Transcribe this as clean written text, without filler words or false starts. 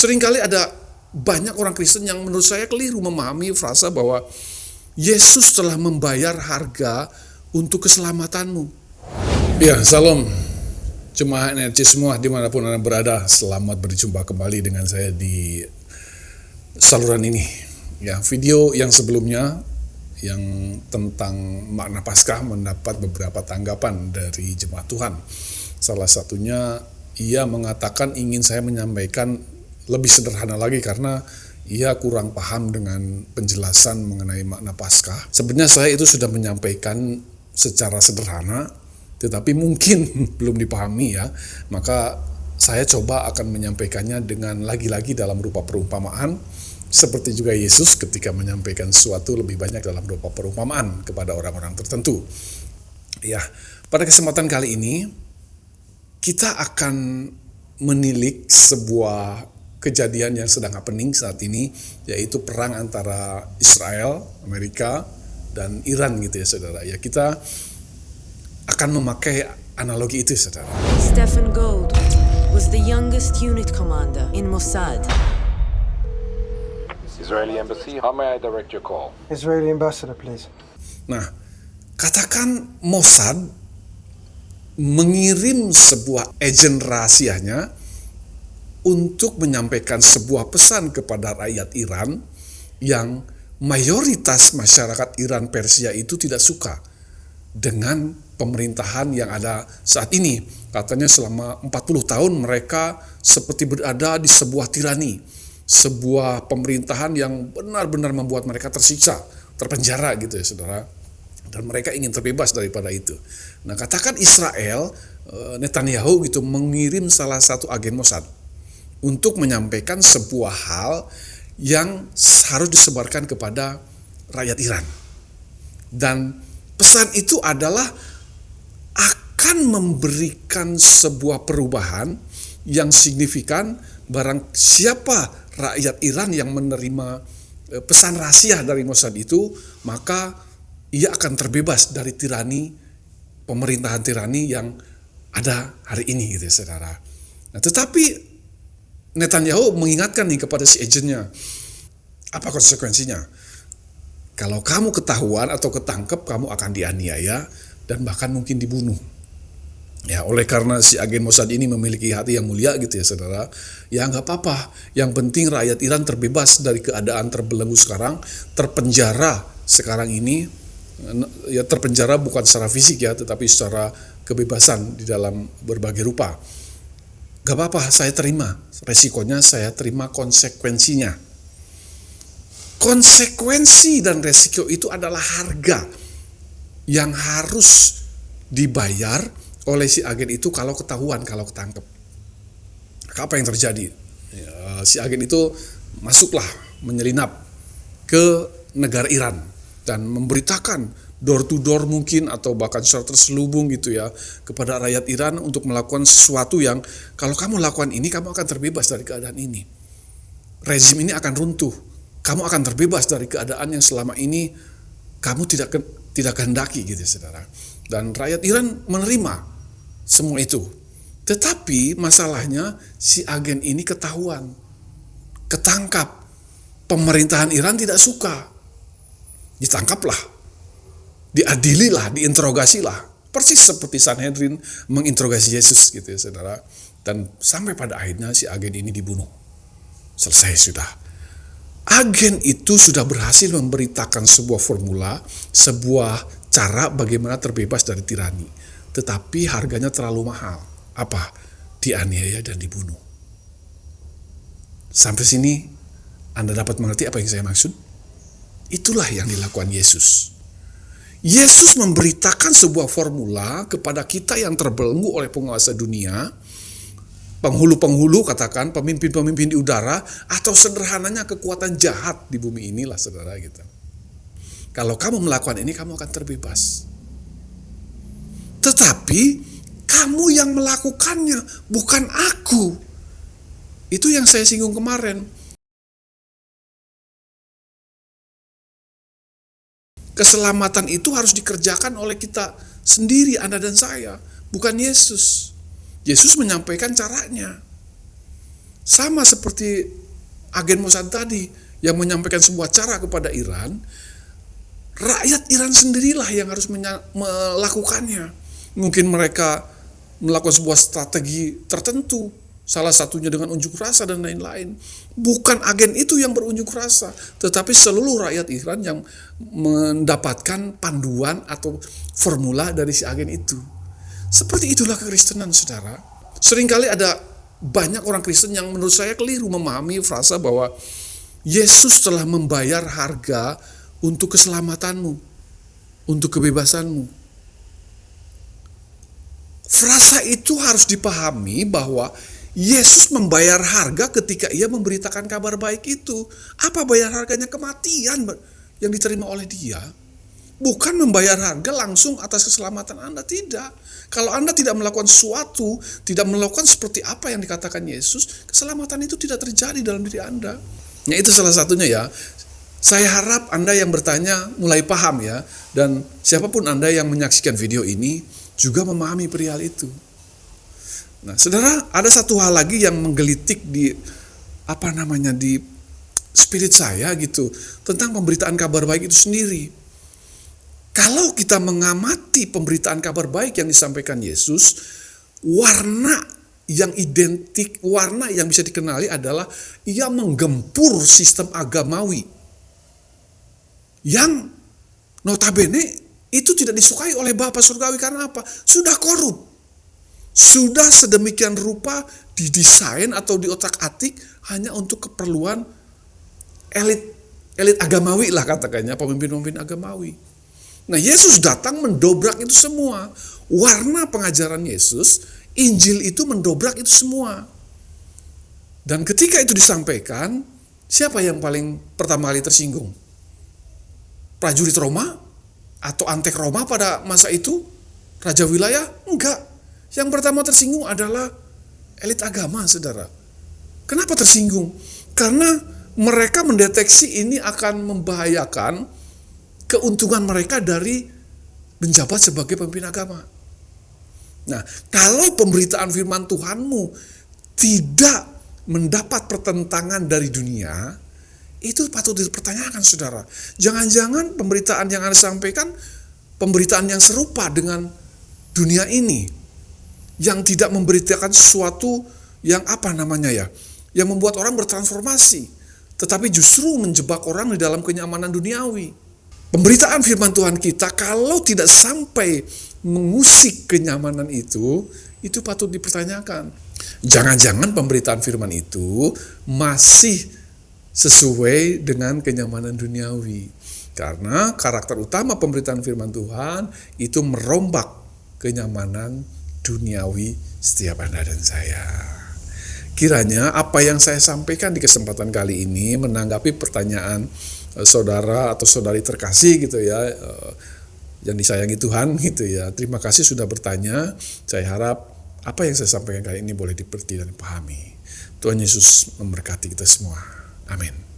Seringkali ada banyak orang Kristen yang menurut saya keliru memahami frasa bahwa Yesus telah membayar harga untuk keselamatanmu. Ya, salam jemaat NRC semua dimanapun Anda berada. Selamat berjumpa kembali dengan saya di saluran ini. Ya, video yang sebelumnya yang tentang makna Paskah mendapat beberapa tanggapan dari jemaat Tuhan. Salah satunya ia mengatakan ingin saya menyampaikan lebih sederhana lagi karena ia kurang paham dengan penjelasan mengenai makna Paskah. Sebenarnya saya itu sudah menyampaikan secara sederhana, tetapi mungkin belum dipahami ya. Maka saya coba akan menyampaikannya dengan lagi-lagi dalam rupa perumpamaan, seperti juga Yesus ketika menyampaikan sesuatu lebih banyak dalam rupa perumpamaan kepada orang-orang tertentu. Ya, pada kesempatan kali ini kita akan menilik sebuah kejadian yang sedang happening saat ini, yaitu perang antara Israel, Amerika, dan Iran gitu ya saudara. Ya, kita akan memakai analogi itu saudara. Stephen Gold was the youngest unit commander in Mossad. Israeli Embassy, how may I direct your call? Israeli ambassador, please. Nah, katakan Mossad mengirim sebuah agen rahasianya untuk menyampaikan sebuah pesan kepada rakyat Iran yang mayoritas masyarakat Iran Persia itu tidak suka dengan pemerintahan yang ada saat ini. Katanya selama 40 tahun mereka seperti berada di sebuah tirani, sebuah pemerintahan yang benar-benar membuat mereka tersiksa, terpenjara gitu ya saudara. Dan mereka ingin terbebas daripada itu. Nah, katakan Israel, Netanyahu gitu mengirim salah satu agen Mossad untuk menyampaikan sebuah hal yang harus disebarkan kepada rakyat Iran. Dan pesan itu adalah akan memberikan sebuah perubahan yang signifikan barang siapa rakyat Iran yang menerima pesan rahasia dari Mossad itu, maka ia akan terbebas dari tirani, pemerintahan tirani yang ada hari ini gitu ya saudara. Nah, tetapi Netanyahu mengingatkan nih kepada si agennya, apa konsekuensinya? Kalau kamu ketahuan atau ketangkep, kamu akan dianiaya dan bahkan mungkin dibunuh. Ya, oleh karena si agen Mossad ini memiliki hati yang mulia gitu ya saudara, ya nggak apa-apa. Yang penting rakyat Iran terbebas dari keadaan terbelenggu sekarang, terpenjara sekarang ini, ya terpenjara bukan secara fisik ya, tetapi secara kebebasan di dalam berbagai rupa. Gak apa-apa, saya terima resikonya, saya terima konsekuensinya. Konsekuensi dan resiko itu adalah harga yang harus dibayar oleh si agen itu kalau ketahuan, kalau ketangkep. Apa yang terjadi? Ya, si agen itu masuklah menyelinap ke negara Iran dan memberitakan door to door mungkin atau bahkan secara terselubung gitu ya kepada rakyat Iran untuk melakukan sesuatu yang kalau kamu lakukan ini kamu akan terbebas dari keadaan ini. Rezim ini akan runtuh. Kamu akan terbebas dari keadaan yang selama ini kamu tidak kehendaki gitu saudara. Dan rakyat Iran menerima semua itu. Tetapi masalahnya si agen ini ketahuan, ketangkap. Pemerintahan Iran tidak suka. Ditangkaplah, diadililah, diinterogasilah. Persis seperti Sanhedrin menginterogasi Yesus gitu ya saudara. Dan sampai pada akhirnya si agen ini dibunuh. Selesai sudah. Agen itu sudah berhasil memberitakan sebuah formula, sebuah cara bagaimana terbebas dari tirani. Tetapi harganya terlalu mahal. Apa? Dianiaya dan dibunuh. Sampai sini Anda dapat mengerti apa yang saya maksud? Itulah yang dilakukan Yesus. Yesus memberitakan sebuah formula kepada kita yang terbelenggu oleh penguasa dunia, penghulu-penghulu katakan, pemimpin-pemimpin di udara, atau sederhananya kekuatan jahat di bumi inilah saudara gitu. Kalau kamu melakukan ini, kamu akan terbebas. Tetapi kamu yang melakukannya, bukan aku. Itu yang saya singgung kemarin. Keselamatan itu harus dikerjakan oleh kita sendiri, Anda dan saya, bukan Yesus. Yesus menyampaikan caranya. Sama seperti agen Mossad tadi yang menyampaikan sebuah cara kepada Iran, rakyat Iran sendirilah yang harus melakukannya. Mungkin mereka melakukan sebuah strategi tertentu, salah satunya dengan unjuk rasa dan lain-lain. Bukan agen itu yang berunjuk rasa, tetapi seluruh rakyat Iran yang mendapatkan panduan atau formula dari si agen itu. Seperti itulah kekristenan, saudara. Seringkali ada banyak orang Kristen yang menurut saya keliru memahami frasa bahwa Yesus telah membayar harga untuk keselamatanmu, untuk kebebasanmu. Frasa itu harus dipahami bahwa Yesus membayar harga ketika ia memberitakan kabar baik itu. Apa bayar harganya? Kematian yang diterima oleh dia. Bukan membayar harga langsung atas keselamatan Anda, tidak. Kalau Anda tidak melakukan sesuatu, tidak melakukan seperti apa yang dikatakan Yesus, keselamatan itu tidak terjadi dalam diri Anda. Ya, itu salah satunya ya. Saya harap Anda yang bertanya mulai paham ya, dan siapapun Anda yang menyaksikan video ini juga memahami perihal itu. Nah, saudara, ada satu hal lagi yang menggelitik di di spirit saya gitu, tentang pemberitaan kabar baik itu sendiri. Kalau kita mengamati pemberitaan kabar baik yang disampaikan Yesus, warna yang identik, warna yang bisa dikenali adalah ia menggempur sistem agamawi yang notabene itu tidak disukai oleh Bapa Surgawi. Karena apa? Sudah korup. Sudah sedemikian rupa didesain atau diotak-atik hanya untuk keperluan elit agamawi lah katakannya, pemimpin-pemimpin agamawi. Nah, Yesus datang mendobrak itu semua. Warna pengajaran Yesus, Injil itu mendobrak itu semua. Dan ketika itu disampaikan, siapa yang paling pertama kali tersinggung? Prajurit Roma? Atau antek Roma pada masa itu? Raja wilayah? Enggak. Yang pertama tersinggung adalah elit agama, saudara. Kenapa tersinggung? Karena mereka mendeteksi ini akan membahayakan keuntungan mereka dari menjabat sebagai pemimpin agama. Nah, kalau pemberitaan firman Tuhanmu tidak mendapat pertentangan dari dunia, itu patut dipertanyakan, saudara. Jangan-jangan pemberitaan yang Anda sampaikan, pemberitaan yang serupa dengan dunia ini, yang tidak memberitakan sesuatu yang yang membuat orang bertransformasi, tetapi justru menjebak orang di dalam kenyamanan duniawi. Pemberitaan firman Tuhan kita kalau tidak sampai mengusik kenyamanan itu patut dipertanyakan. Jangan-jangan pemberitaan firman itu masih sesuai dengan kenyamanan duniawi. Karena karakter utama pemberitaan firman Tuhan itu merombak kenyamanan duniawi setiap Anda dan saya. Kiranya apa yang saya sampaikan di kesempatan kali ini menanggapi pertanyaan saudara atau saudari terkasih gitu ya, yang disayangi Tuhan gitu ya. Terima kasih sudah bertanya. Saya harap apa yang saya sampaikan kali ini boleh dimengerti dan dipahami. Tuhan Yesus memberkati kita semua. Amin.